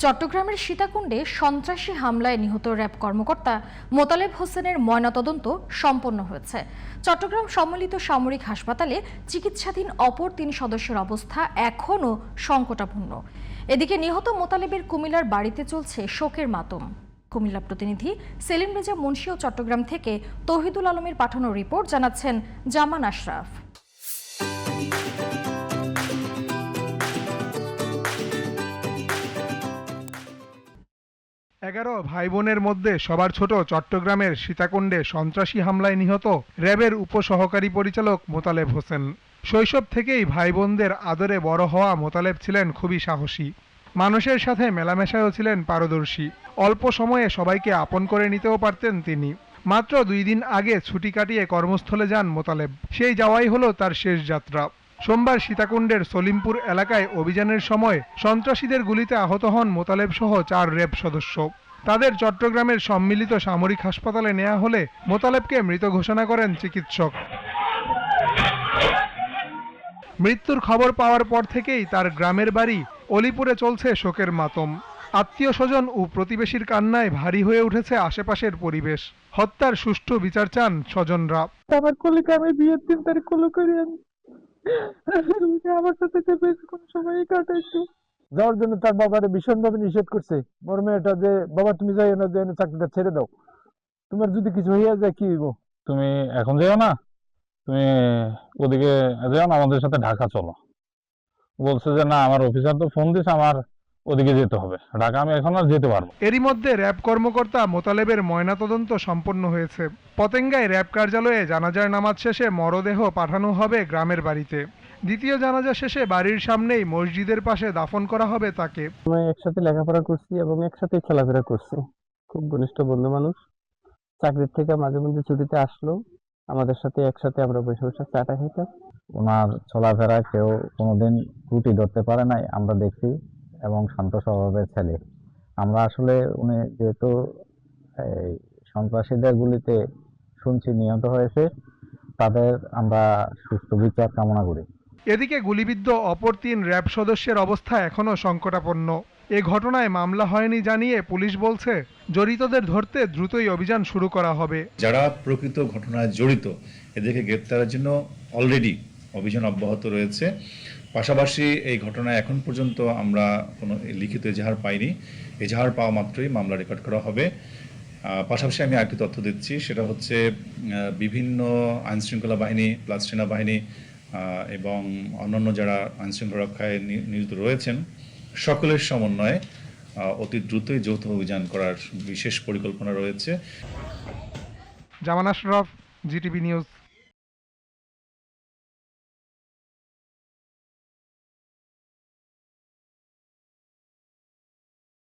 চট্টগ্রামের সীতাকুণ্ডে সন্ত্রাসী হামলায় নিহত র্যাব কর্মকর্তা মোতালেব হোসেনের ময়নাতদন্ত সম্পন্ন হয়েছে। চট্টগ্রাম সম্মিলিত সামরিক হাসপাতালে চিকিৎসাধীন অপর ৩ সদস্যের অবস্থা এখনও সংকটাপন্ন। এদিকে নিহত মোতালেবের কুমিল্লার বাড়িতে চলছে শোকের মাতম। কুমিল্লা প্রতিনিধি সেলিম রেজা মুন্সি ও চট্টগ্রাম থেকে তৌহিদুল আলমের পাঠানো রিপোর্ট জানাচ্ছেন জামান আশরাফ। 11 ভাই বোনের মধ্যে সবার ছোট চট্টগ্রামের সীতাকুণ্ডে সন্ত্রাসী হামলায় নিহত র্যাবের উপসহকারী পরিচালক মোতালেব হোসেন। শৈশব থেকেই ভাই বোনদের আদরে বড় হওয়া মোতালেব ছিলেন খুবই সাহসী। মানুষের সাথে মেলামেশায়ও ছিলেন পারদর্শী। অল্প সময়ে সবাইকে আপন করে নিতেও পারতেন তিনি। মাত্র 2 দিন আগে ছুটি কাটিয়ে কর্মস্থলে যান মোতালেব। সেই যাওয়াই হলো তার শেষ যাত্রা। সোমবার সীতাকুণ্ডের সলিমপুর এলাকায় অভিযানের সময় সন্ত্রাসীদের গুলিতে আহত হন মোতালেব সহ 4 র্যাব সদস্য। তাদের চট্টগ্রামের সম্মিলিত সামরিক হাসপাতালে নেওয়া হলে মোতালেবকে মৃত ঘোষণা করেন চিকিৎসক। মৃত্যুর খবর পাওয়ার পর থেকেই তার গ্রামের বাড়ি অলিপুরে চলছে শোকের মাতম। আত্মীয় স্বজন ও প্রতিবেশীর কান্নায় ভারী হয়ে উঠেছে আশেপাশের পরিবেশ। হত্যার সুষ্ঠু বিচার চান স্বজনরা। আমার কলিকে আমি বিয়ের 3 তারিখ কল করি আমার সাথে বেশিক্ষণ সময় কাটাইতো। যাওয়ার জন্য তার বাবারে ভীষণভাবে নিষেধ করছে। বড় মেয়েটা যে বাবা তুমি যাইও না, যে চাকরিটা ছেড়ে দাও, তোমার যদি কিছু হইয়া যায় কি হইব। তুমি এখন যাও না, তুমি ওদিকে যাও না, আমাদের সাথে ঢাকা চলো। বলছে যে না, আমার অফিসার তো ফোন দিছে, আমার ওদিকে যেতে হবে, ঢাকা আমি এখন আর যেতে পারবো। এরই মধ্যে র্যাব কর্মকর্তা মোতালেবের ময়নাতদন্ত সম্পন্ন হয়েছে। পতেঙ্গায় র্যাব কার্যালয়ে জানাজার নামাজ শেষে মরদেহ পাঠানো হবে গ্রামের বাড়িতে। দ্বিতীয় জানাজা শেষে বাড়ির সামনেই মসজিদের পাশে দাফন করা হবে তাকে। আমরা একসাথে লেখাপড়া করছি এবং একসাথে খেলাফেরা করছি। খুব ঘনিষ্ঠ বন্ধু মানুষ। চাকরির থেকে মাঝে মধ্যে ছুটিতে আসলো, আমাদের সাথে একসাথে আমরা বসে বসে চাটা খেতাম। ওনার চলাফেরা কেউ কোনোদিন ত্রুটি ধরতে পারে নাই, আমরা দেখছি, এবং শান্ত স্বভাবের ছেলে। আমরা আসলে উনি যেহেতু এই সন্ত্রাসীদের গুলিতে শুনছি নিহত হয়েছে, তাদের আমরা সুষ্ঠু বিচার কামনা করি। এদিকে গুলিবিদ্ধ অপর 3 র্যাব সদস্যের অবস্থা এখনও সংকটাপন্ন। এ ঘটনায় মামলা হয়নি জানিয়ে পুলিশ বলছে জড়িতদের ধরতে দ্রুতই অভিযান শুরু করা হবে। যারা প্রকৃত ঘটনায় জড়িত এদেরকে গ্রেপ্তারের জন্য অলরেডি অভিযান অব্যাহত রয়েছে। পাশাপাশি এই ঘটনায় এখন পর্যন্ত আমরা কোনো লিখিত এজাহার পাইনি। এজাহার পাওয়া মাত্রই মামলা রেকর্ড করা হবে। পাশাপাশি আমি আরেকটি তথ্য দিচ্ছি, সেটা হচ্ছে বিভিন্ন আইনশৃঙ্খলা বাহিনী প্লাস সেনাবাহিনী এবং অন্যান্য যারা আইনশৃঙ্খলা রক্ষায় নিয়োজিত রয়েছেন, সকলের সমন্বয়ে অতি দ্রুতই যৌথ অভিযান করার বিশেষ পরিকল্পনা রয়েছে। জামান আশরাফ, জিটিভি নিউজ।